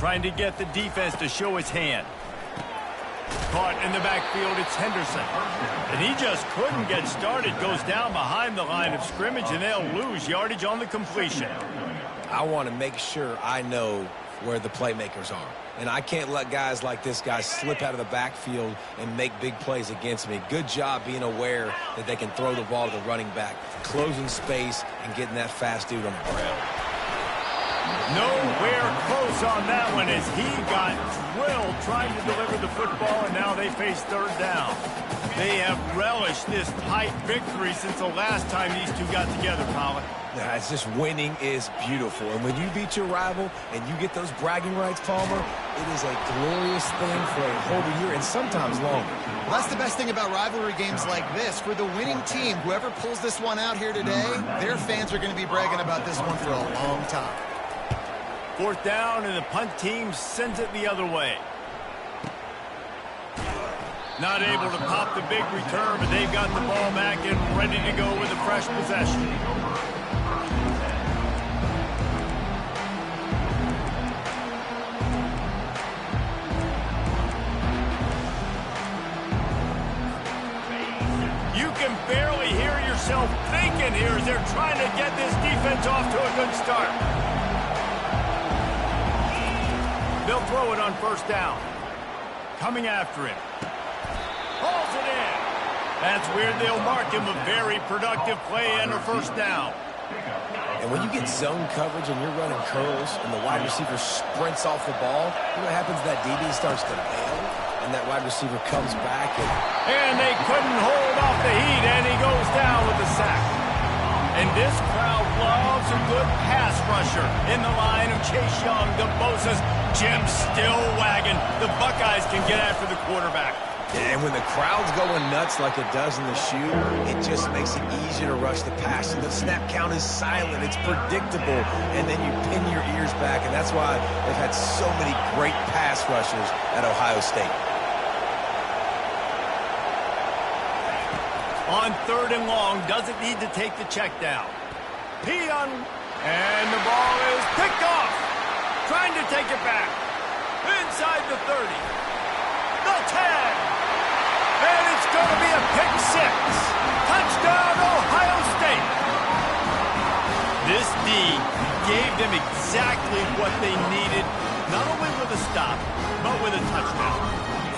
trying to get the defense to show his hand. Caught in the backfield, it's Henderson. And he just couldn't get started. Goes down behind the line of scrimmage, and they'll lose yardage on the completion. I want to make sure I know where the playmakers are. And I can't let guys like this guy slip out of the backfield and make big plays against me. Good job being aware that they can throw the ball to the running back, closing space and getting that fast dude on the ground. Nowhere close on that one as he got drilled trying to deliver the football, and now they face third down. They have relished this tight victory since the last time these two got together, Colin. Yeah, it's just winning is beautiful. And when you beat your rival and you get those bragging rights, Palmer, it is a glorious thing for a whole year and sometimes longer. Well, that's the best thing about rivalry games like this. For the winning team, whoever pulls this one out here today, their fans are going to be bragging about this one for a long time. Fourth down, and the punt team sends it the other way. Not able to pop the big return, but they've got the ball back and ready to go with a fresh possession. You can barely hear yourself thinking here as they're trying to get this defense off to a good start. They'll throw it on first down. Coming after him. Hauls it in. That's weird. They'll mark him a very productive play and a first down. And when you get zone coverage and you're running curls and the wide receiver sprints off the ball, you know what happens? That DB starts to bail, and that wide receiver comes back. And they couldn't hold off the heat, and he goes down with the sack. And this crowd loves a good pass rusher in the line of Chase Young, the Bosa's. Jim's still wagging. The Buckeyes can get after the quarterback. And when the crowd's going nuts like it does in the shoe, it just makes it easier to rush the pass. And the snap count is silent. It's predictable. And then you pin your ears back. And that's why they've had so many great pass rushers at Ohio State. On third and long, doesn't need to take the check down. And the ball is picked off. Trying to take it back. Inside the 30. The 10. And it's going to be a pick six. Touchdown, Ohio State. This D gave them exactly what they needed, not only with a stop, but with a touchdown.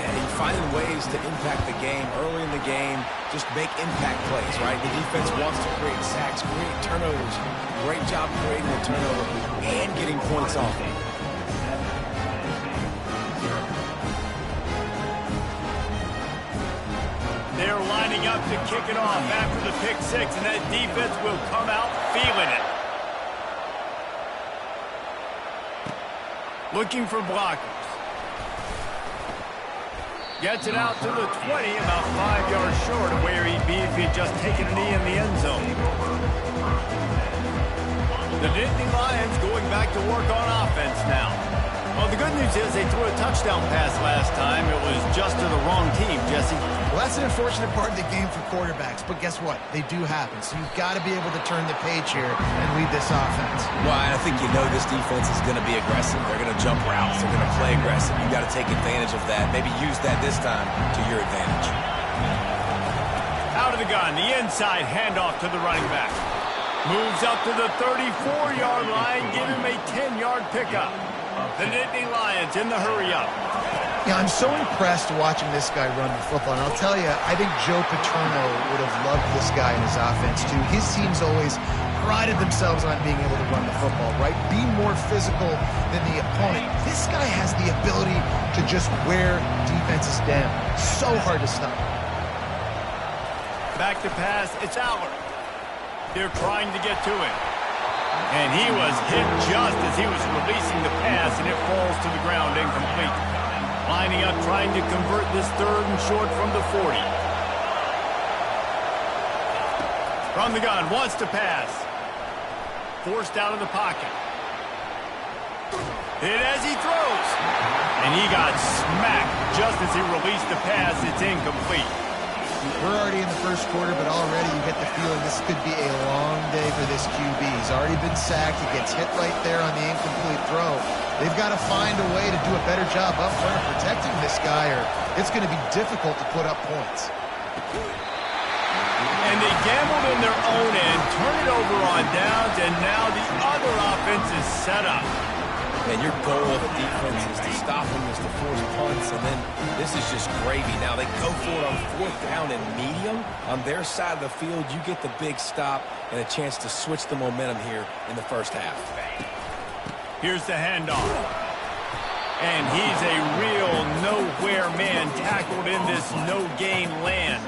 Yeah, he's finding ways to impact the game early in the game. Just make impact plays, right? The defense wants to create sacks, create turnovers. Great job creating a turnover and getting points off it. They're lining up to kick it off after the pick six, and that defense will come out feeling it. Looking for blockers. Gets it out to the 20, about 5 yards short of where he'd be if he'd just taken a knee in the end zone. The Nittany Lions going back to work on offense now. Well, the good news is they threw a touchdown pass last time. It was just to the wrong team, Jesse. Well, that's an unfortunate part of the game for quarterbacks, but guess what? They do happen, so you've got to be able to turn the page here and lead this offense. Well, I think you know this defense is going to be aggressive. They're going to jump routes. They're going to play aggressive. You got to take advantage of that. Maybe use that this time to your advantage. Out of the gun, the inside handoff to the running back. Moves up to the 34-yard line, give him a 10-yard pickup. The Nittany Lions in the hurry-up. Yeah, I'm so impressed watching this guy run the football. And I'll tell you, I think Joe Paterno would have loved this guy in his offense, too. His teams always prided themselves on being able to run the football, right? Be more physical than the opponent. This guy has the ability to just wear defenses down. So hard to stop. Back to pass, it's Aller. They're trying to get to him. And he was hit just as he was releasing the pass, and it falls to the ground incomplete. Lining up, trying to convert this third and short from the 40. From the gun, wants to pass. Forced out of the pocket. Hit as he throws. And he got smacked just as he released the pass. It's incomplete. We're already in the first quarter, but already you get the feeling this could be a long day for this QB. He's already been sacked. He gets hit right there on the incomplete throw. They've got to find a way to do a better job up front of protecting this guy, or it's going to be difficult to put up points. And they gambled in their own end, turn it over on downs, and now the other offense is set up. And your goal of the defense is to stop them, is to force punts, and then this is just gravy. Now they go for it on 4th down and medium. On their side of the field, you get the big stop and a chance to switch the momentum here in the first half. Here's the handoff. And he's a real nowhere man tackled in this no-gain land.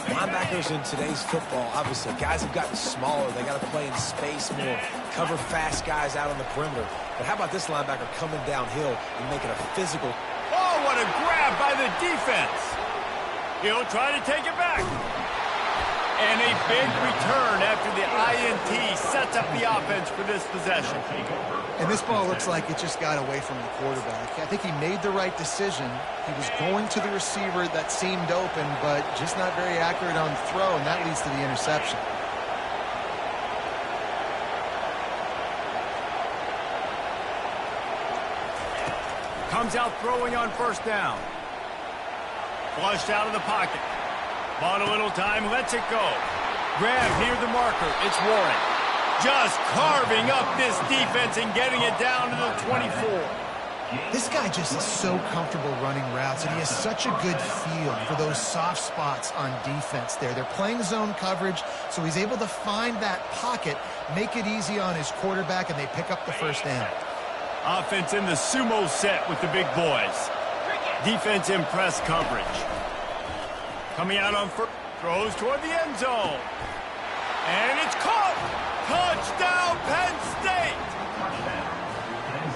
Linebackers in today's football, obviously, guys have gotten smaller. They got to play in space more, cover fast guys out on the perimeter. But how about this linebacker coming downhill and making a physical? Oh, what a grab by the defense. He'll try to take it back. And a big return after the INT sets up the offense for this possession. And this ball looks like it just got away from the quarterback. I think he made the right decision. He was going to the receiver that seemed open, but just not very accurate on the throw, and that leads to the interception. Comes out throwing on 1st down. Flushed out of the pocket. Bought a little time, lets it go. Grab near the marker. It's Warren. Just carving up this defense and getting it down to the 24. This guy just is so comfortable running routes, and he has such a good feel for those soft spots on defense there. They're playing zone coverage, so he's able to find that pocket, make it easy on his quarterback, and they pick up the 1st down. Offense in the sumo set with the big boys. Defense in press coverage. Coming out on first, throws toward the end zone. And it's caught! Touchdown, Penn State!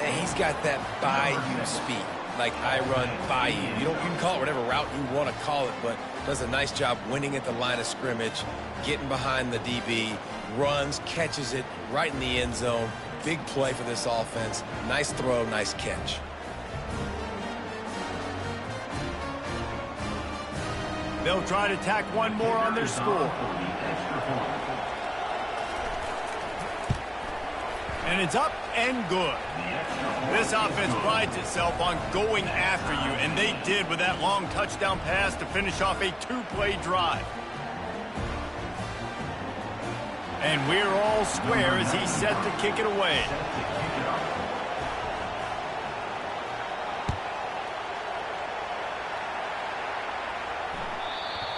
And he's got that bayou speed, like I run bayou. You can call it whatever route you want to call it, but does a nice job winning at the line of scrimmage, getting behind the DB, runs, catches it right in the end zone. Big play for this offense. Nice throw, nice catch. They'll try to tack one more on their score. And it's up and good. This offense prides itself on going after you, and they did with that long touchdown pass to finish off a 2-play drive. And we're all square as he's set to kick it away.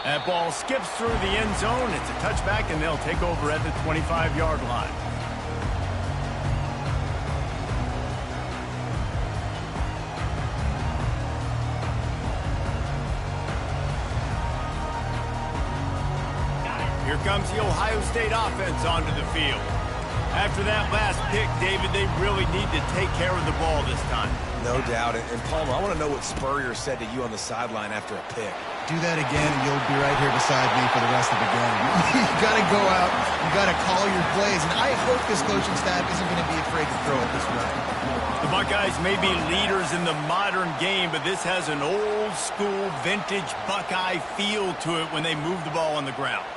That ball skips through the end zone. It's a touchback, and they'll take over at the 25-yard line. Here comes the Ohio State offense onto the field. After that last pick, David, they really need to take care of the ball this time. No doubt. And Palmer, I want to know what Spurrier said to you on the sideline after a pick. Do that again, and you'll be right here beside me for the rest of the game. You got to go out. You got to call your plays. And I hope this coaching staff isn't going to be afraid to throw it this way. The Buckeyes may be leaders in the modern game, but this has an old-school, vintage Buckeye feel to it when they move the ball on the ground.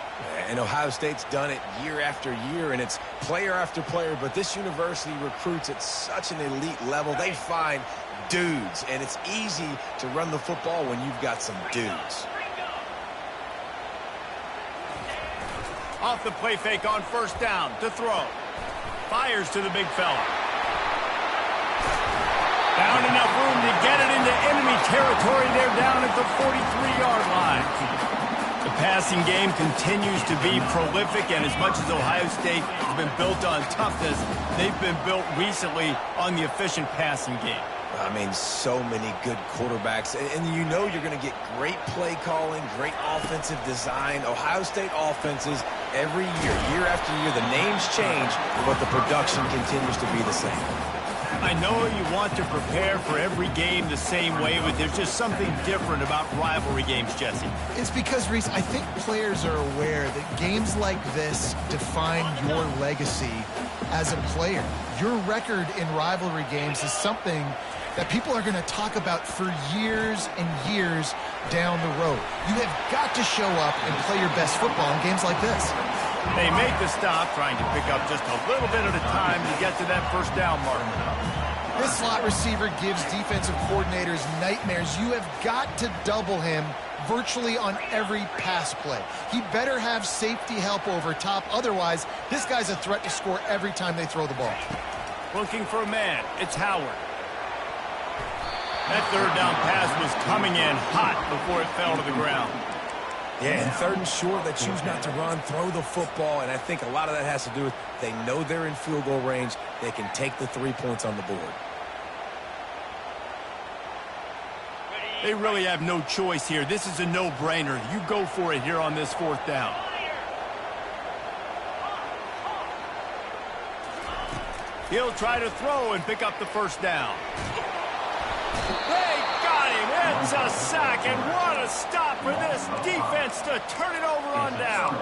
And Ohio State's done it year after year, and it's player after player, but this university recruits at such an elite level. They find dudes, and it's easy to run the football when you've got some dudes. Off the play fake on 1st down to throw. Fires to the big fella. Found enough room to get it into enemy territory. They're down at the 43-yard line. The passing game continues to be prolific, and as much as Ohio State has been built on toughness, they've been built recently on the efficient passing game. I mean, so many good quarterbacks, and you know you're going to get great play calling, great offensive design. Ohio State offenses every year after year, the names change, but the production continues to be the same. I know you want to prepare for every game the same way, but there's just something different about rivalry games, Jesse. It's because, Reese, I think players are aware that games like this define your legacy as a player. Your record in rivalry games is something that people are going to talk about for years and years down the road. You have got to show up and play your best football in games like this. They make the stop, trying to pick up just a little bit at a time to get to that first down mark. This slot receiver gives defensive coordinators nightmares. You have got to double him virtually on every pass play. He better have safety help over top. Otherwise, this guy's a threat to score every time they throw the ball. Looking for a man. It's Howard. That third down pass was coming in hot before it fell to the ground. Yeah, and 3rd and short, they choose not to run, throw the football, and I think a lot of that has to do with they know they're in field goal range. They can take the 3 points on the board. They really have no choice here. This is a no-brainer. You go for it here on this 4th down. He'll try to throw and pick up the first down. They got him. It's a sack, and what a stop for this defense to turn it over on down.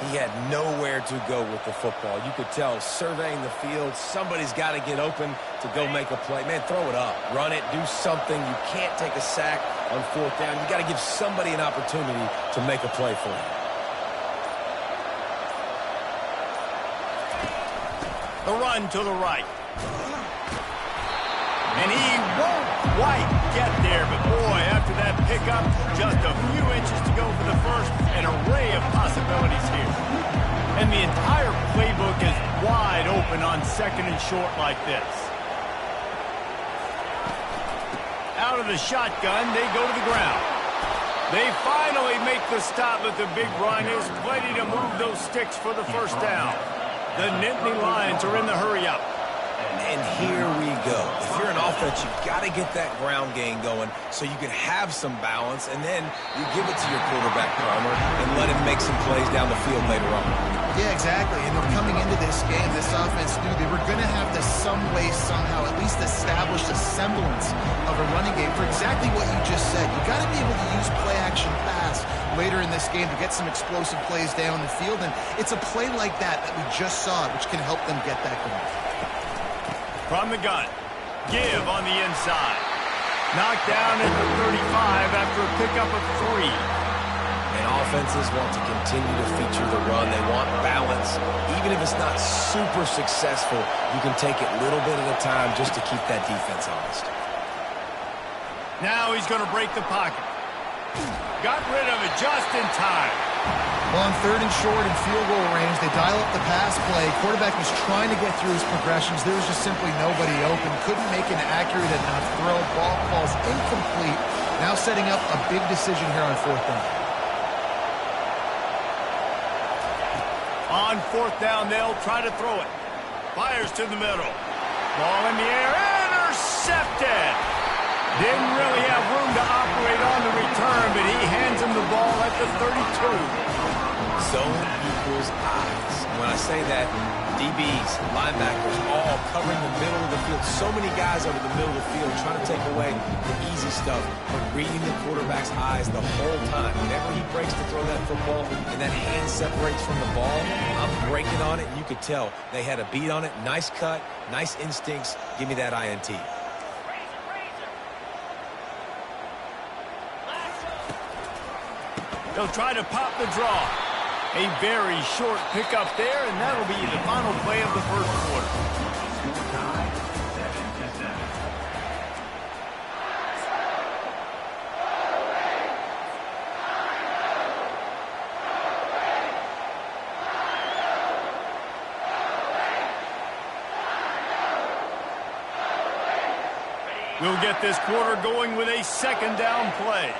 He had nowhere to go with the football. You could tell surveying the field, somebody's got to get open to go make a play. Man, throw it up. Run it. Do something. You can't take a sack on 4th down. You got to give somebody an opportunity to make a play for you. The run to the right. And he won't quite get there, but boy, after that pickup, just a few inches to go for the first, an array of possibilities here. And the entire playbook is wide open on 2nd and short like this. Out of the shotgun, they go to the ground. They finally make the stop, but the big run is plenty to move those sticks for the first down. The Nittany Lions are in the hurry-up. And here we go. If you're an offense, you've got to get that ground game going so you can have some balance, and then you give it to your quarterback, Palmer, and let him make some plays down the field later on. Yeah, exactly. And coming into this game, this offense knew they were going to have to some way, somehow, at least establish a semblance of a running game for exactly what you just said. You got to be able to use play-action pass later in this game to get some explosive plays down the field, and it's a play like that we just saw, which can help them get that going. From the gun, give on the inside. Knocked down at the 35 after a pickup of 3. And offenses want to continue to feature the run. They want balance. Even if it's not super successful, you can take it little bit at a time just to keep that defense honest. Now he's going to break the pocket. Got rid of it just in time. Well, on 3rd and short and field goal range, they dial up the pass play. Quarterback was trying to get through his progressions. There was just simply nobody open. Couldn't make an accurate enough throw. Ball falls incomplete. Now setting up a big decision here on 4th down. On 4th down, they'll try to throw it. Fires to the middle. Ball in the air. Intercepted. Didn't really have room to operate on the return, but he hands him the ball at the 32. Zone equals eyes. When I say that, DBs, linebackers, all covering the middle of the field. So many guys over the middle of the field trying to take away the easy stuff, but reading the quarterback's eyes the whole time. Whenever he breaks to throw that football and that hand separates from the ball, I'm breaking on it, and you could tell they had a beat on it. Nice cut, nice instincts. Give me that INT. They'll try to pop the draw. A very short pickup there, and that'll be the final play of the first quarter. We'll get this quarter going with a 2nd down play.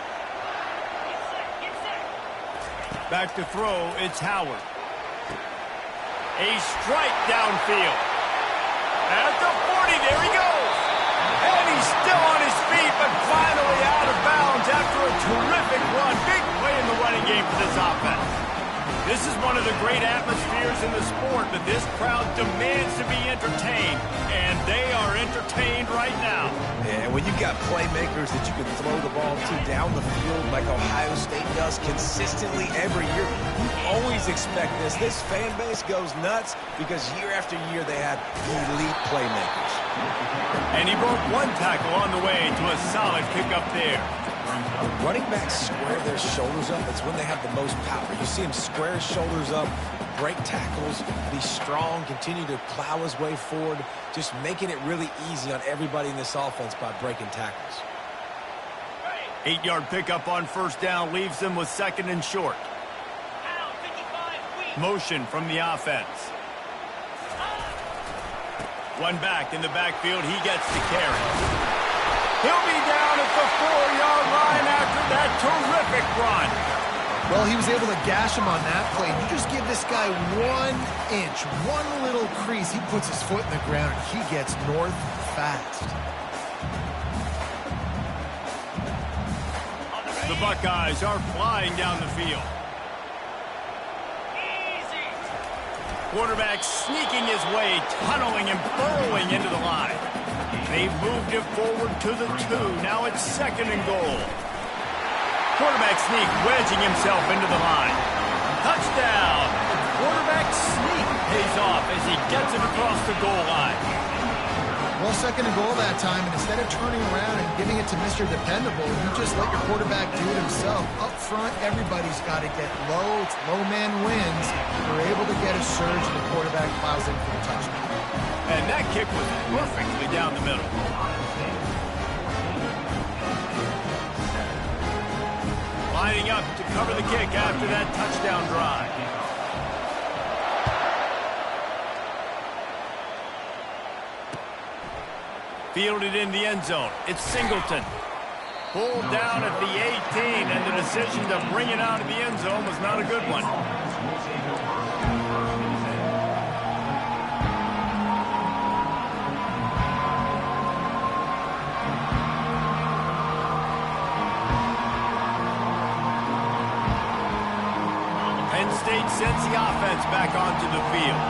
Back to throw, it's Howard. A strike downfield. At the 40, there he goes. And he's still on his feet, but finally out of bounds after a terrific run. Big play in the running game for this offense. This is one of the great atmospheres in the sport, but this crowd demands to be entertained, and they are entertained right now. Yeah, and when you've got playmakers that you can throw the ball to down the field like Ohio State does consistently every year, you always expect this. This fan base goes nuts because year after year they have elite playmakers. And he broke one tackle on the way to a solid pickup there. Running backs square their shoulders up. It's when they have the most power. You see him square his shoulders up, break tackles, be strong, continue to plow his way forward, just making it really easy on everybody in this offense by breaking tackles. 8-yard pickup on first down leaves them with second and short. Motion from the offense. One back in the backfield. He gets the carry. He'll be down at the 4-yard line after that terrific run. Well, he was able to gash him on that play. You just give this guy 1 inch, one little crease. He puts his foot in the ground, and he gets north fast. The Buckeyes are flying down the field. Quarterback sneaking his way, tunneling and burrowing into the line. They've moved it forward to the 2. Now it's second and goal. Quarterback sneak, wedging himself into the line. Touchdown! The quarterback sneak pays off as he gets it across the goal line. Well, second and goal that time, and instead of turning around and giving it to Mr. Dependable, you just let your quarterback do it himself. Up front, everybody's got to get low. It's low man wins. We're able to get a surge, and the quarterback plows in for the touchdown. And that kick was perfectly down the middle. Lining up to cover the kick after that touchdown drive. Fielded in the end zone. It's Singleton. Pulled down at the 18, and the decision to bring it out of the end zone was not a good one. Penn State sends the offense back onto the field.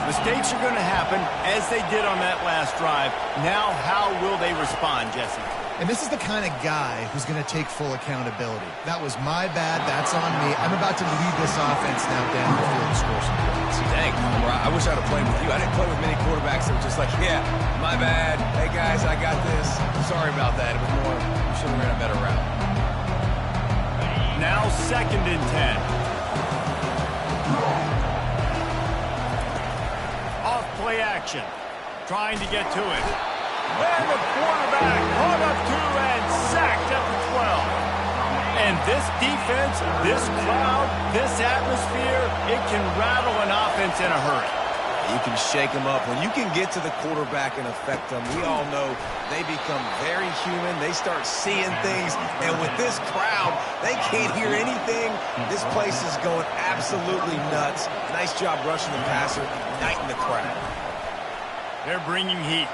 Mistakes are going to happen, as they did on that last drive. Now, how will they respond, Jesse? And this is the kind of guy who's going to take full accountability. That was my bad. That's on me. I'm about to lead this offense now down the field to score some points. Dang, I wish I'd have played with you. I didn't play with many quarterbacks that were just like, yeah, my bad. Hey, guys, I got this. Sorry about that. It was more, we should have ran a better route. Now second and 10. Play action, trying to get to it. And the quarterback caught up to and sacked at the 12. And this defense, this crowd, this atmosphere, it can rattle an offense in a hurry. You can shake them up. When you can get to the quarterback and affect them, we all know they become very human. They start seeing things. And with this crowd, they can't hear anything. This place is going absolutely nuts. Nice job rushing the passer, igniting the crowd. They're bringing heat.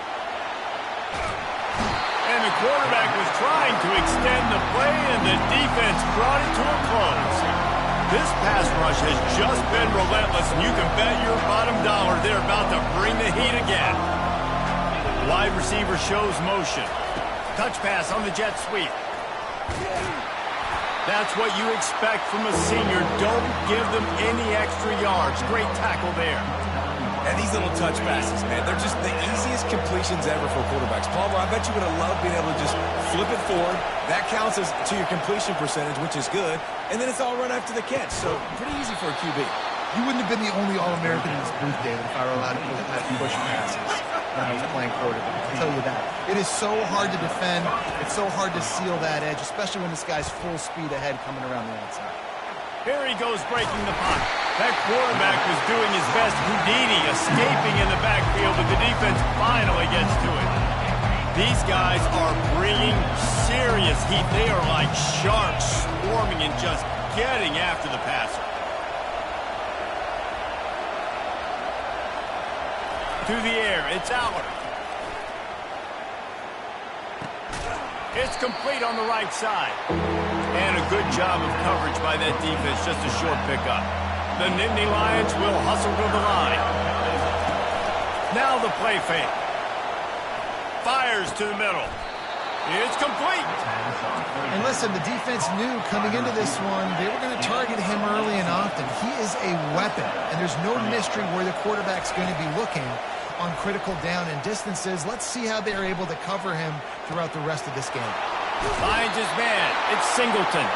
And the quarterback was trying to extend the play, and the defense brought it to a close. This pass rush has just been relentless, and you can bet your bottom dollar they're about to bring the heat again. Wide receiver shows motion. Touch pass on the jet sweep. That's what you expect from a senior. Don't give them any extra yards. Great tackle there. And these little touch passes, man, they're just the easiest completions ever for quarterbacks. Palmer, I bet you would have loved being able to just flip it forward. That counts as to your completion percentage, which is good. And then it's all run after the catch. So pretty easy for a QB. You wouldn't have been the only All-American in this booth, David, if I were allowed to push passes when I was playing quarterback. I'll tell you that. It is so hard to defend. It's so hard to seal that edge, especially when this guy's full speed ahead coming around the outside. Here he goes breaking the pocket. That quarterback was doing his best. Houdini escaping in the backfield, but the defense finally gets to it. These guys are bringing serious heat. They are like sharks swarming and just getting after the passer. To the air, it's Aller. It's complete on the right side. And a good job of coverage by that defense, just a short pickup. The Nittany Lions will hustle to the line. Now the play fake. Fires to the middle. It's complete. And listen, the defense knew coming into this one, they were going to target him early and often. He is a weapon, and there's no mystery where the quarterback's going to be looking on critical down and distances. Let's see how they're able to cover him throughout the rest of this game. Finds his man. It's Singleton.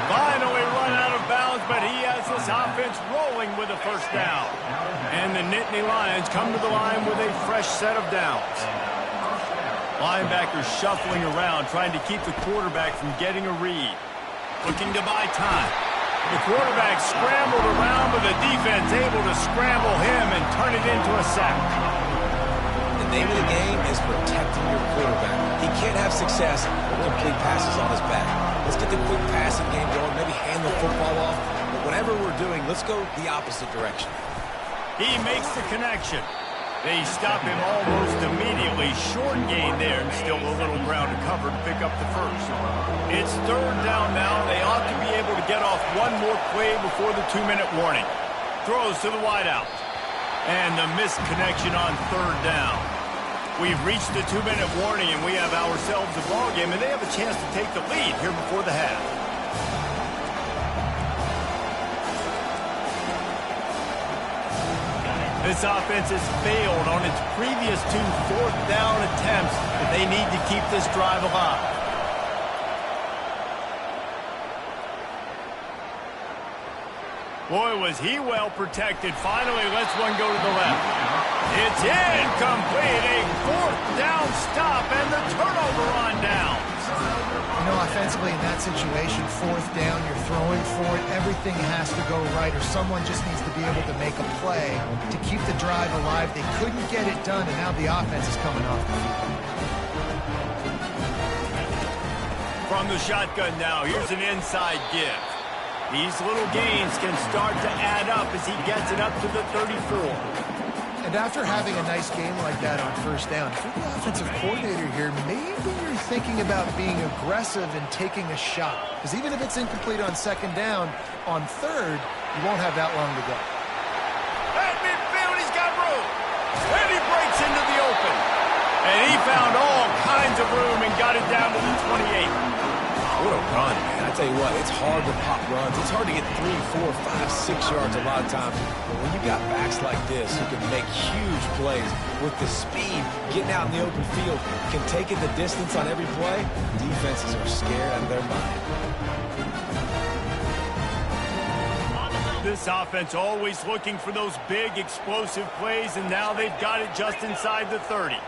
Finally run out of bounds, but he has this offense rolling with a first down. And the Nittany Lions come to the line with a fresh set of downs. Linebackers shuffling around, trying to keep the quarterback from getting a read. Looking to buy time. The quarterback scrambled around, but the defense able to scramble him and turn it into a sack. The name of the game is protecting your quarterback. He can't have success with complete passes on his back. Let's get the quick passing game going, maybe hand the football off. But whatever we're doing, let's go the opposite direction. He makes the connection. They stop him almost immediately. Short gain there, and still a little ground to cover to pick up the first. It's third down now. They ought to be able to get off one more play before the 2-minute warning. Throws to the wideout. And the missed connection on third down. We've reached the 2-minute warning, and we have ourselves a ball game, and they have a chance to take the lead here before the half. This offense has failed on its previous 2 fourth-down attempts, but they need to keep this drive alive. Boy, was he well protected. Finally lets one go to the left. It's incomplete. A fourth-down stop and the turnover on downs. You know, offensively in that situation, fourth down, you're throwing for it, everything has to go right, or someone just needs to be able to make a play to keep the drive alive. They couldn't get it done, and now the offense is coming off the field. From the shotgun now, here's an inside give. These little gains can start to add up as he gets it up to the 34. And after having a nice game like that on first down, if you're the offensive coordinator here, maybe you're thinking about being aggressive and taking a shot. Because even if it's incomplete on second down, on third, you won't have that long to go. At midfield, he's got room. And he breaks into the open. And he found all kinds of room and got it down to the 28. What a run, man. I tell you what, it's hard to pop runs. It's hard to get 3, 4, 5, 6 yards a lot of times. But when you got backs like this who can make huge plays with the speed, getting out in the open field, can take it the distance on every play, defenses are scared out of their mind. This offense always looking for those big, explosive plays, and now they've got it just inside the 30.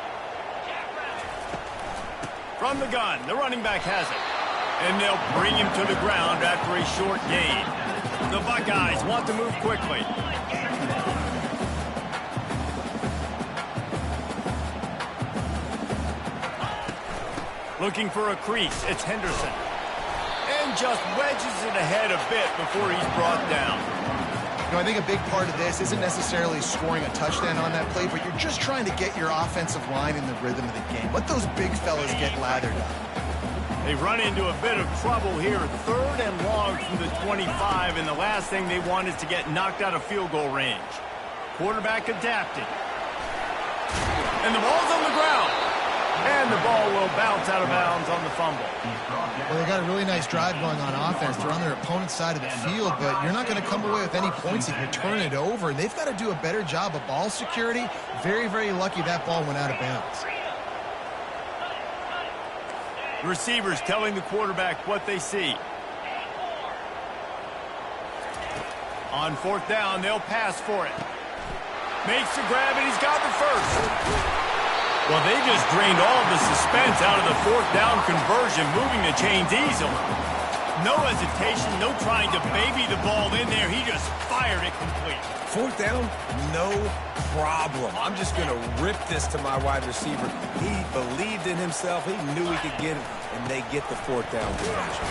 From the gun, the running back has it. And they'll bring him to the ground after a short gain. The Buckeyes want to move quickly. Looking for a crease, it's Henderson. And just wedges it ahead a bit before he's brought down. You know, I think a big part of this isn't necessarily scoring a touchdown on that play, but you're just trying to get your offensive line in the rhythm of the game. Let those big fellas get lathered up. They run into a bit of trouble here, third and long from the 25, and the last thing they want is to get knocked out of field goal range. Quarterback adapting. And the ball's on the ground. And the ball will bounce out of bounds on the fumble. Well, they got a really nice drive going on offense. They're on their opponent's side of the field, but you're not going to come away with any points if you turn it over. They've got to do a better job of ball security. Very, very lucky that ball went out of bounds. Receivers telling the quarterback what they see. On fourth down, they'll pass for it. Makes the grab, and he's got the first. Well, they just drained all the suspense out of the fourth down conversion, moving the chains easily. No hesitation, no trying to baby the ball in there. He just fired it complete. Fourth down, no problem. I'm just going to rip this to my wide receiver. He believed in himself. He knew he could get it, and they get the fourth down conversion.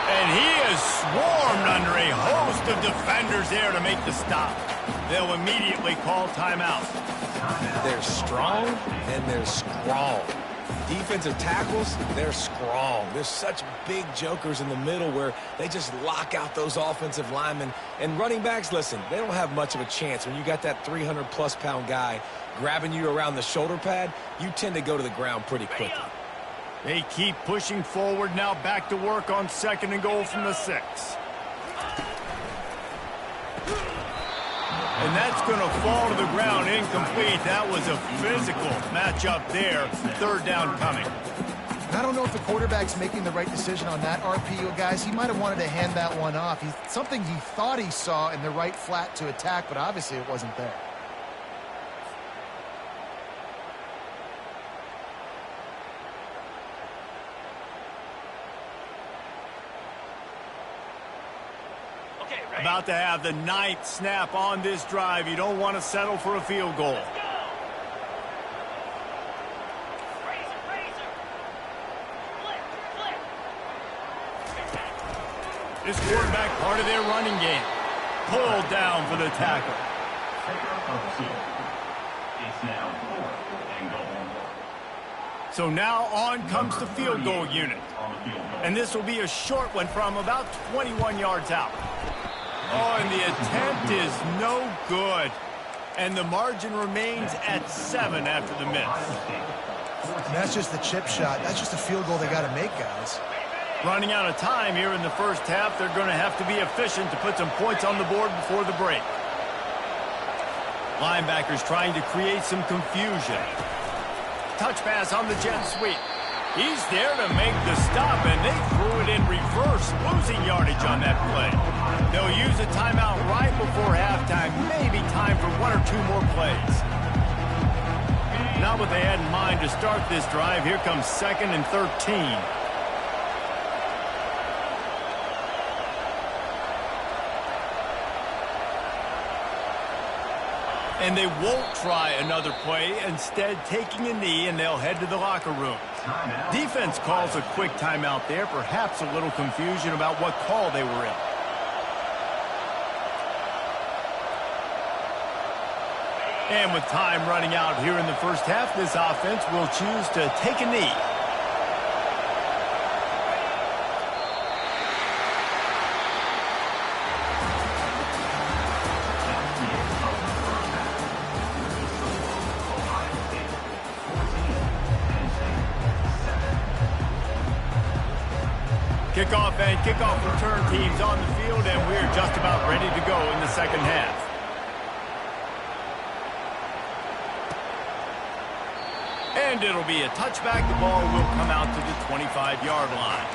And he is swarmed under a host of defenders there to make the stop. They'll immediately call timeout. They're strong, and they're strong. Defensive tackles, they're strong. There's such big jokers in the middle where they just lock out those offensive linemen. And running backs, listen, they don't have much of a chance. When you got that 300-plus-pound guy grabbing you around the shoulder pad, you tend to go to the ground pretty quickly. They keep pushing forward now, back to work on 2nd and goal from the 6. And that's going to fall to the ground incomplete. That was a physical matchup there. 3rd down coming. I don't know if the quarterback's making the right decision on that RPO, guys. He might have wanted to hand that one off. Something he thought he saw in the right flat to attack, but obviously it wasn't there. About to have the 9th snap on this drive. You don't want to settle for a field goal. This quarterback part of their running game. Pulled down for the tackle. So now on comes the field goal unit. And this will be a short one from about 21 yards out. Oh, and the attempt is no good. And the margin remains at 7 after the miss. And that's just the chip shot. That's just a field goal they got to make, guys. Running out of time here in the first half. They're going to have to be efficient to put some points on the board before the break. Linebackers trying to create some confusion. Touch pass on the jet sweep. He's there to make the stop, and they threw it in reverse, losing yardage on that play. They'll use a timeout right before halftime, maybe time for 1 or 2 more plays. Not what they had in mind to start this drive. Here comes 2nd and 13. And they won't try another play, instead taking a knee, and they'll head to the locker room. Defense calls a quick timeout there, perhaps a little confusion about what call they were in. And with time running out here in the first half, this offense will choose to take a knee. Kickoff and kickoff return teams on the field, and we're just about ready to go in the second half. And it'll be a touchback. The ball will come out to the 25-yard line.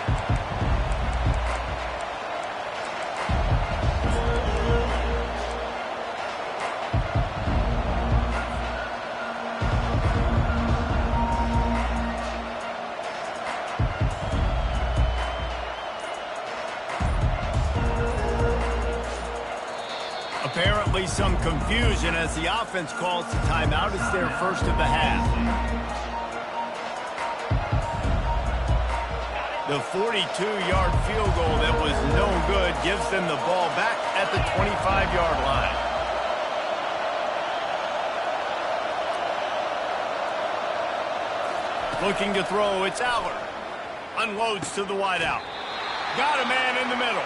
Apparently some confusion as the offense calls the timeout. It's their first of the half. The 42-yard field goal that was no good gives them the ball back at the 25-yard line. Looking to throw, it's Aller. Unloads to the wideout. Got a man in the middle.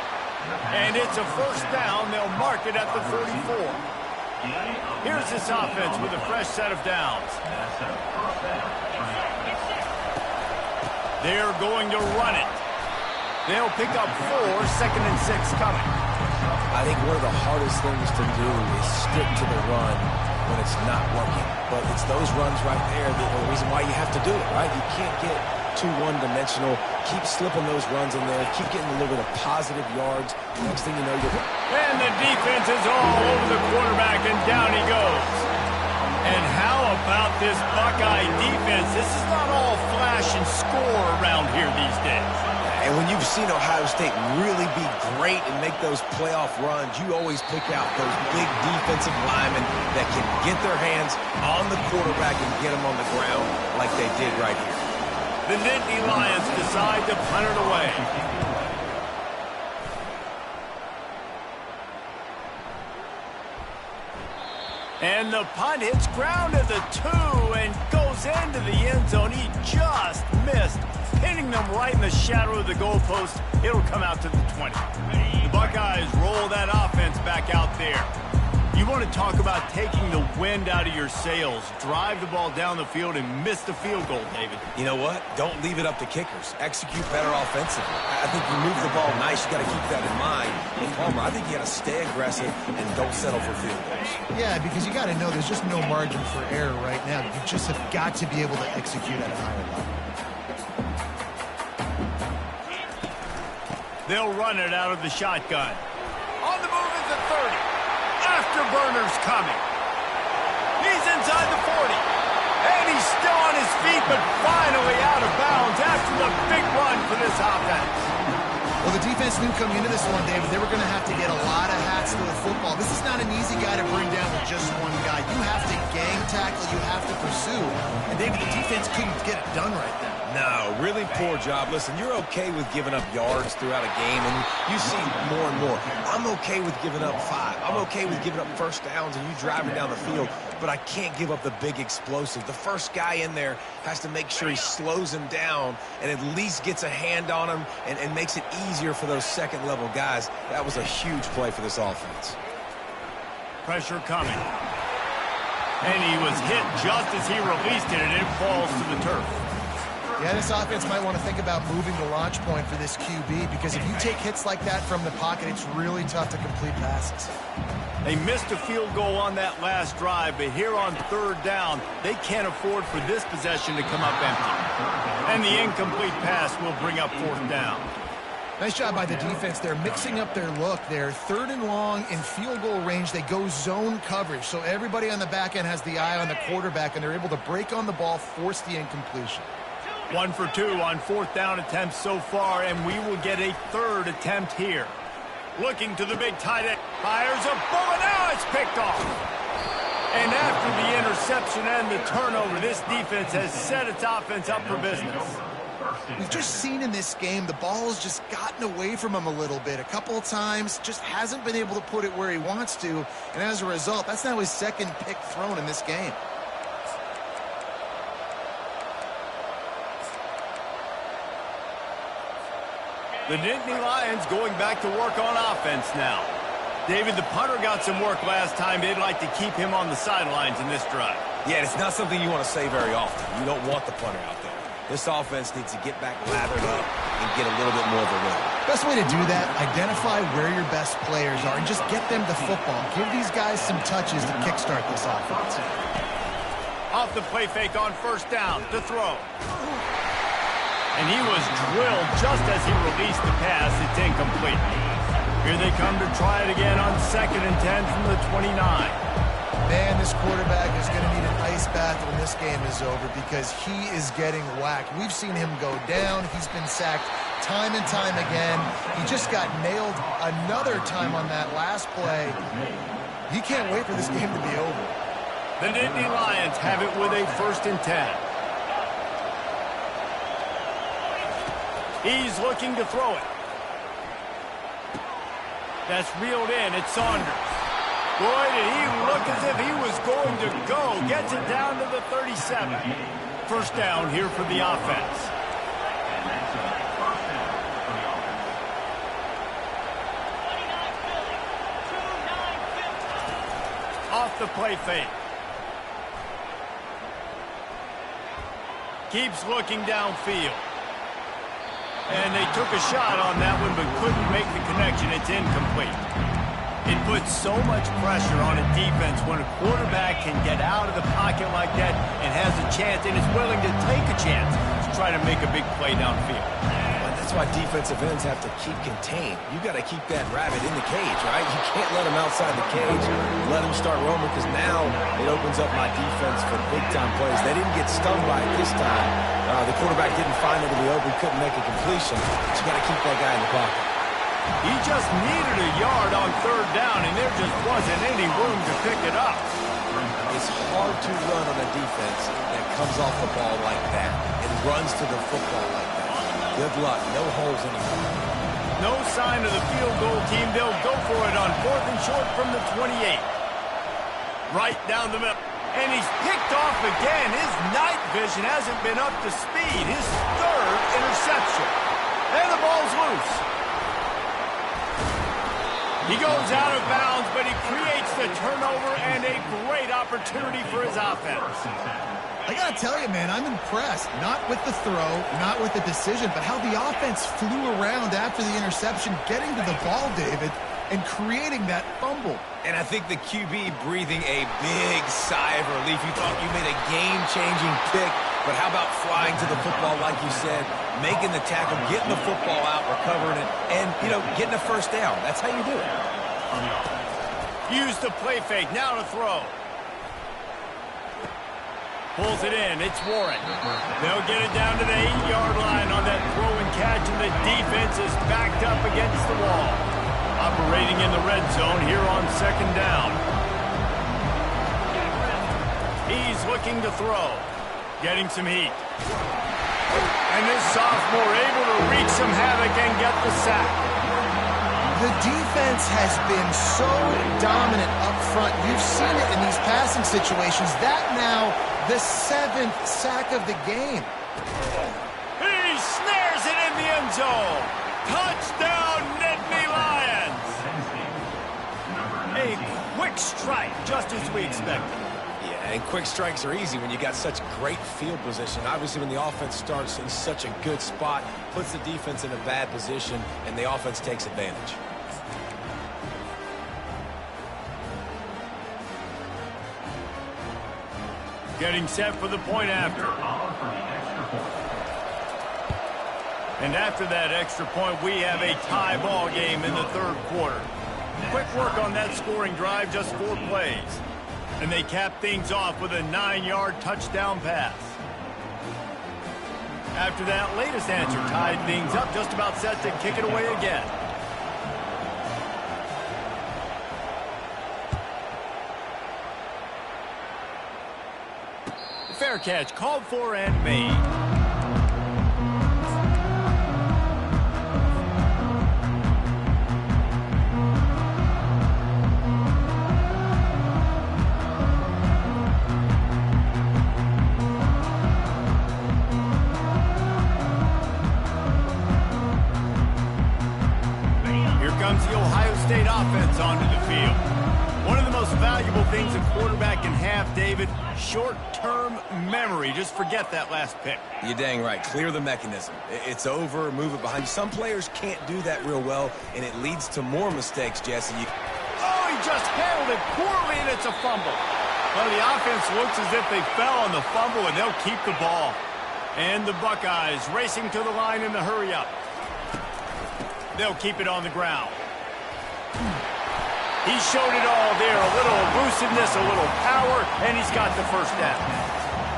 And it's a first down. They'll mark it at the 44. Here's this offense with a fresh set of downs. They're going to run it. They'll pick up 4, 2nd and 6 coming. I think one of the hardest things to do is stick to the run when it's not working. But it's those runs right there that are the reason why you have to do it, right? You can't get too one-dimensional. Keep slipping those runs in there. Keep getting a little bit of positive yards. Next thing you know, you're... And the defense is all over the quarterback, and down he goes. And how about this Buckeye defense? This is not all flash and score around here these days. And when you've seen Ohio State really be great and make those playoff runs, you always pick out those big defensive linemen that can get their hands on the quarterback and get them on the ground like they did right here. The Nittany Lions decide to punt it away. And the punt hits ground at the 2 and goes into the end zone. He just missed, hitting them right in the shadow of the goalpost. It'll come out to the 20. The Buckeyes roll that offense back out there. You want to talk about taking the wind out of your sails. Drive the ball down the field and miss the field goal, David. You know what? Don't leave it up to kickers. Execute better offensively. I think you move the ball nice. You got to keep that in mind. And Palmer, I think you got to stay aggressive and don't settle for field goals. Yeah, because you got to know there's just no margin for error right now. You just have got to be able to execute at a higher level. They'll run it out of the shotgun. On the move is the 30. Afterburner's coming. He's inside the 40. And he's still on his feet, but finally out of bounds after the big run for this offense. Well, the defense knew coming into this one, David, they were going to have to get a lot of hats to the football. This is not an easy guy to bring down with just one guy. You have to gang tackle, you have to pursue. And, David, the defense couldn't get it done right there. No, really poor job. Listen, you're okay with giving up yards throughout a game, and you see more and more. I'm okay with giving up 5. I'm okay with giving up first downs and you driving down the field, but I can't give up the big explosive. The first guy in there has to make sure he slows him down and at least gets a hand on him and makes it easier for those second-level guys. That was a huge play for this offense. Pressure coming. And he was hit just as he released it, and it falls to the turf. Yeah, this offense might want to think about moving the launch point for this QB, because if you take hits like that from the pocket, it's really tough to complete passes. They missed a field goal on that last drive, but here on third down, they can't afford for this possession to come up empty. And the incomplete pass will bring up fourth down. Nice job by the defense there, mixing up their look there. Third and long in field goal range, they go zone coverage. So everybody on the back end has the eye on the quarterback, and they're able to break on the ball, force the incompletion. 1 for 2 on fourth down attempts so far, and we will get a third attempt here. Looking to the big tight end. Fires a bullet. Now it's picked off. And after the interception and the turnover, this defense has set its offense up for business. We've just seen in this game the ball has just gotten away from him a little bit. A couple of times, just hasn't been able to put it where he wants to. And as a result, that's now his second pick thrown in this game. The Nittany Lions going back to work on offense now. David, the punter got some work last time. They'd like to keep him on the sidelines in this drive. Yeah, it's not something you want to say very often. You don't want the punter out there. This offense needs to get back lathered up and get a little bit more of a rhythm. Best way to do that, identify where your best players are and just get them the football. Give these guys some touches to kickstart this offense. Off the play fake on first down to throw. And he was drilled just as he released the pass. It's incomplete. Here they come to try it again on 2nd and 10 from the 29. Man, this quarterback is going to need an ice bath when this game is over, because he is getting whacked. We've seen him go down. He's been sacked time and time again. He just got nailed another time on that last play. He can't wait for this game to be over. The Nittany Lions have it with a 1st and 10. He's looking to throw it. That's reeled in. It's Saunders. Boy, did he look as if he was going to go. Gets it down to the 37. First down here for the offense. Off the play fake. Keeps looking downfield. And they took a shot on that one, but couldn't make the connection. It's incomplete. It puts so much pressure on a defense when a quarterback can get out of the pocket like that and has a chance and is willing to take a chance to try to make a big play downfield. But that's why defensive ends have to keep contained. You got to keep that rabbit in the cage, right? You can't let him outside the cage. Let him start roaming, because now it opens up my defense for big-time plays. They didn't get stung by it this time. The quarterback didn't find it to be open, couldn't make a completion. But you got to keep that guy in the pocket. He just needed a yard on third down, and there just wasn't any room to pick it up. It's hard to run on a defense that comes off the ball like that and runs to the football like that. Good luck. No holes anymore. No sign of the field goal team. They'll go for it on 4th and short from the 28. Right down the middle. And he's picked off again. His night vision hasn't been up to speed. His 3rd interception. And the ball's loose. He goes out of bounds, but he creates the turnover and a great opportunity for his offense. I gotta tell you, man, I'm impressed. Not with the throw, not with the decision, but how the offense flew around after the interception, getting to the ball, David, and creating that fumble. And I think the QB breathing a big sigh of relief. You thought you made a game-changing pick, but how about flying to the football, like you said, making the tackle, getting the football out, recovering it, and, you know, getting a first down. That's how you do it. Use the play fake. Now to throw. Pulls it in. It's Warren. They'll get it down to the 8-yard line on that throw and catch, and the defense is backed up against the wall. Operating in the red zone here on second down. He's looking to throw. Getting some heat. And this sophomore able to wreak some havoc and get the sack. The defense has been so dominant up front. You've seen it in these passing situations. That now, the 7th sack of the game. He snares it in the end zone. Touchdown, Nittany Lions. A quick strike, just as we expected. Yeah, and quick strikes are easy when you got such great field position. Obviously, when the offense starts in such a good spot, puts the defense in a bad position, and the offense takes advantage. Getting set for the point after. And after that extra point, we have a tie ball game in the third quarter. Quick work on that scoring drive, just 4 plays. And they cap things off with a 9-yard touchdown pass. After that latest answer tied things up, just about set to kick it away again. Fair catch called for and made. Here comes the Ohio State offense onto the field. One of the most valuable things a quarterback can have, David, short-term memory. Just forget that last pick. You're dang right. Clear the mechanism. It's over, move it behind you. Some players can't do that real well, and it leads to more mistakes, Jesse. Oh, he just handled it poorly, and it's a fumble. Well, the offense looks as if they fell on the fumble, and they'll keep the ball. And the Buckeyes racing to the line in the hurry-up. They'll keep it on the ground. He showed it all there, a little elusiveness, a little power, and he's got the first down.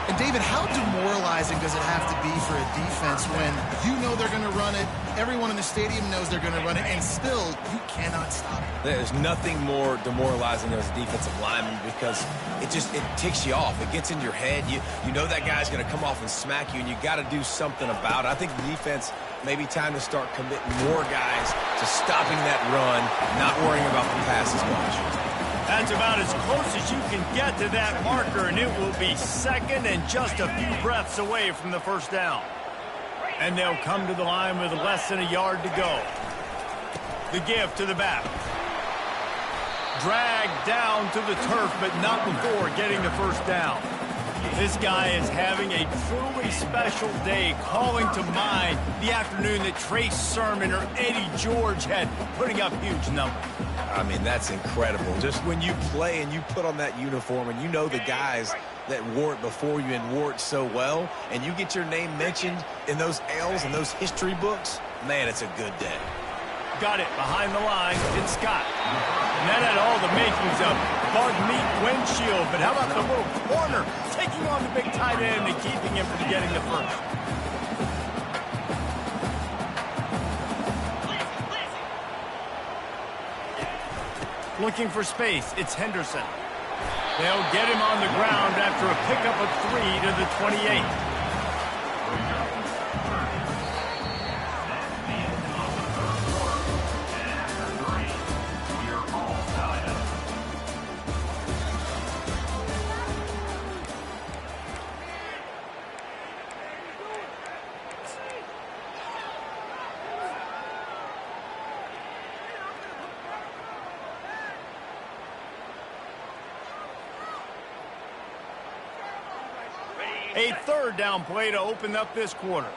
And David, how demoralizing does it have to be for a defense when you know they're going to run it, everyone in the stadium knows they're going to run it, and still you cannot stop it? There's nothing more demoralizing as a defensive lineman because it ticks you off. It gets in your head. You know that guy's going to come off and smack you, and you got to do something about it. I think the defense maybe time to start committing more guys to stopping that run, not worrying about the pass as much. That's about as close as you can get to that marker, and it will be second and just a few breaths away from the first down. And they'll come to the line with less than a yard to go. The give to the back. Dragged down to the turf, but not before getting the first down. This guy is having a truly special day, calling to mind the afternoon that Trey Sermon or Eddie George had, putting up huge numbers. I mean, that's incredible. Just when you play and you put on that uniform and you know the guys that wore it before you and wore it so well, and you get your name mentioned in those L's and those history books, man, it's a good day. Got it behind the line. It's Scott. And that had all the makings of bug meat windshield. But how about the little corner taking on the big tight end and keeping him from getting the first? Looking for space. It's Henderson. They'll get him on the ground after a pickup of 3 to the 28. A third down play to open up this quarter.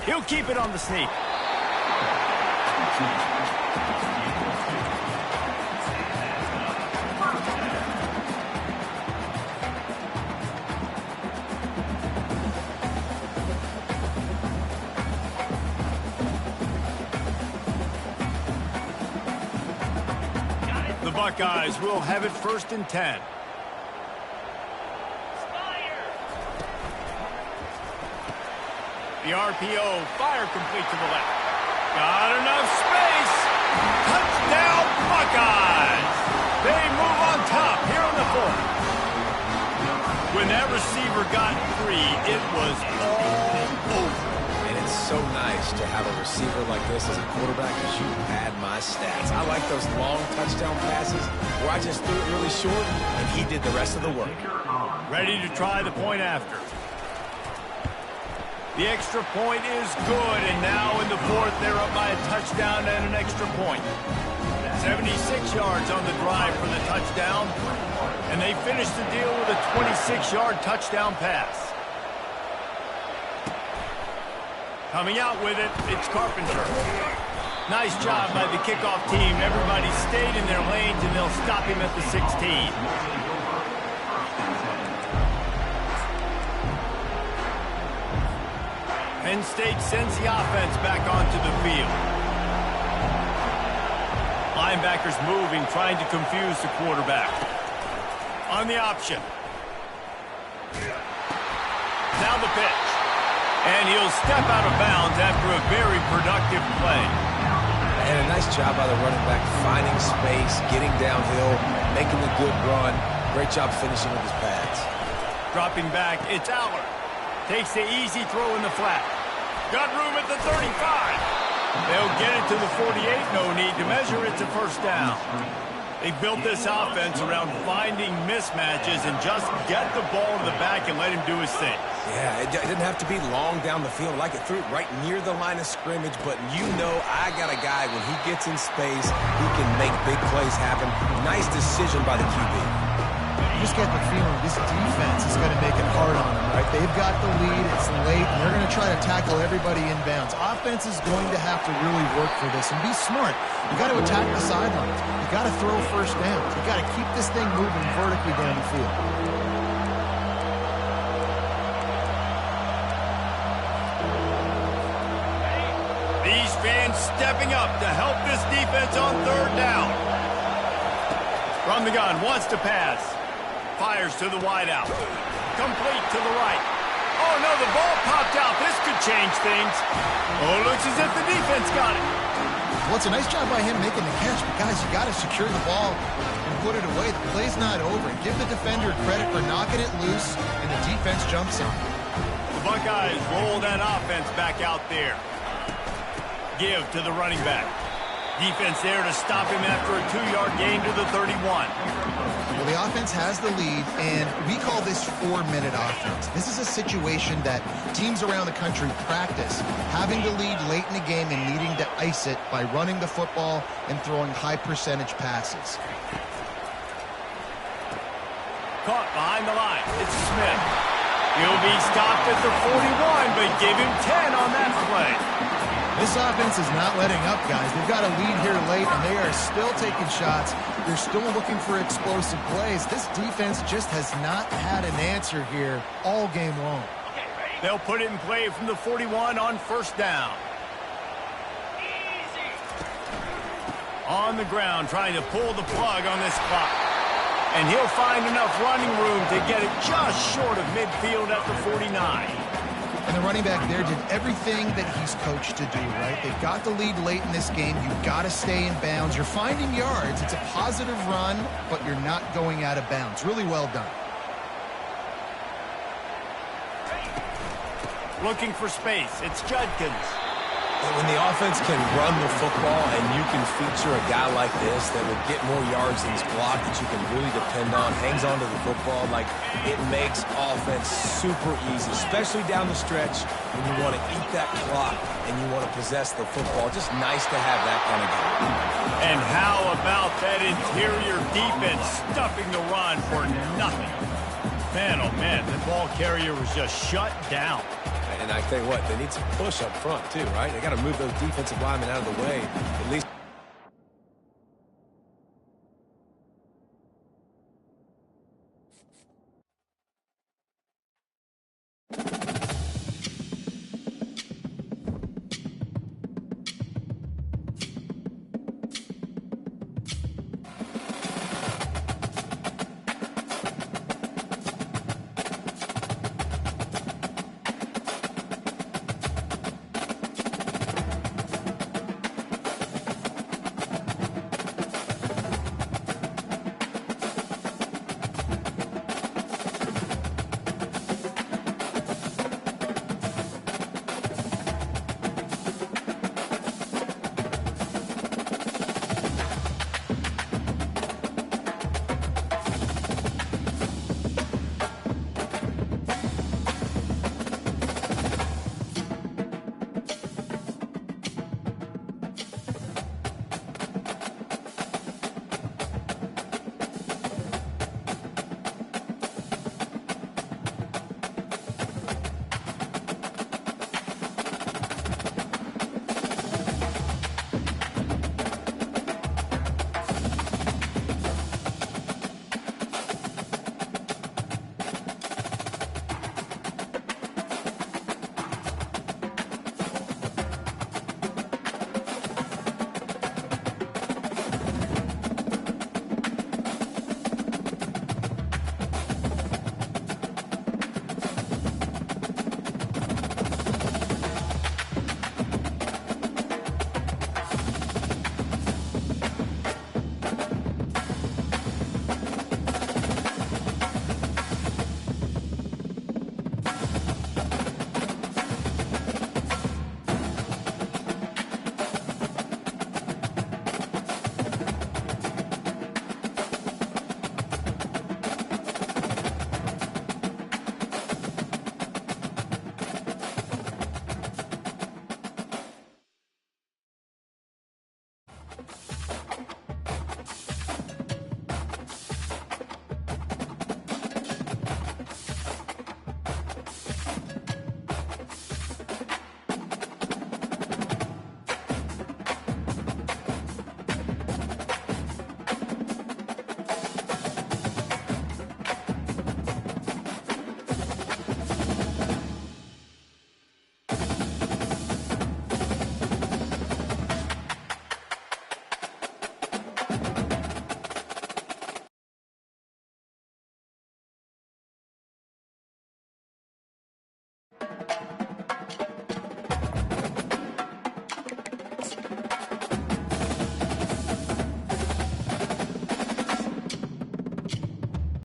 He'll keep it on the sneak. The Buckeyes will have it 1st and 10. The RPO, fire complete to the left. Got enough space. Touchdown, Buckeyes. They move on top here on the 4th. When that receiver got free, it was all over. And it's so nice to have a receiver like this as a quarterback because you pad my stats. I like those long touchdown passes where I just threw it really short and he did the rest of the work. Ready to try the point after. The extra point is good, and now in the 4th, they're up by a touchdown and an extra point. 76 yards on the drive for the touchdown, and they finish the deal with a 26-yard touchdown pass. Coming out with it, it's Carpenter. Nice job by the kickoff team. Everybody stayed in their lanes, and they'll stop him at the 16. Penn State sends the offense back onto the field. Linebackers moving, trying to confuse the quarterback. On the option. Now the pitch. And he'll step out of bounds after a very productive play. And a nice job by the running back, finding space, getting downhill, making a good run. Great job finishing with his pads. Dropping back, it's Aller. Takes the easy throw in the flat. Got room at the 35. They'll get it to the 48. No need to measure. It's a 1st down. They built this offense around finding mismatches and just get the ball to the back and let him do his thing. Yeah, it didn't have to be long down the field. Like it threw it right near the line of scrimmage, but you know I got a guy, when he gets in space, he can make big plays happen. Nice decision by the QB. You just get the feeling this defense is going to make it hard on them, right? They've got the lead, it's late, and they're going to try to tackle everybody inbounds. Offense is going to have to really work for this and be smart. You got to attack the sidelines. You got to throw 1st downs. You got to keep this thing moving vertically down the field. These fans stepping up to help this defense on 3rd down. From the gun, wants to pass. Fires to the wideout. Complete to the right. Oh, no, the ball popped out. This could change things. Oh, looks as if the defense got it. Well, it's a nice job by him making the catch, but guys, you got to secure the ball and put it away. The play's not over. Give the defender credit for knocking it loose, and the defense jumps on. The Buckeyes roll that offense back out there. Give to the running back. Defense there to stop him after a 2-yard gain to the 31. Well, the offense has the lead, and we call this 4-minute offense. This is a situation that teams around the country practice, having the lead late in the game and needing to ice it by running the football and throwing high-percentage passes. Caught behind the line. It's Smith. He'll be stopped at the 41, but give him 10 on that play. This offense is not letting up, guys. They've got a lead here late, and they are still taking shots. They're still looking for explosive plays. This defense just has not had an answer here all game long. They'll put it in play from the 41 on 1st down. On the ground, trying to pull the plug on this clock. And he'll find enough running room to get it just short of midfield at the 49. And the running back there did everything that he's coached to do, right? They've got the lead late in this game. You've got to stay in bounds. You're finding yards. It's a positive run, but you're not going out of bounds. Really well done. Looking for space. It's Judkins. When the offense can run the football and you can feature a guy like this that will get more yards in his block that you can really depend on, hangs onto the football, like it makes offense super easy, especially down the stretch when you want to eat that clock and you want to possess the football. Just nice to have that kind of guy. And how about that interior defense stuffing the run for nothing? man, the ball carrier was just shut down. And I tell you what, they need some push up front too, right? They got to move those defensive linemen out of the way, at least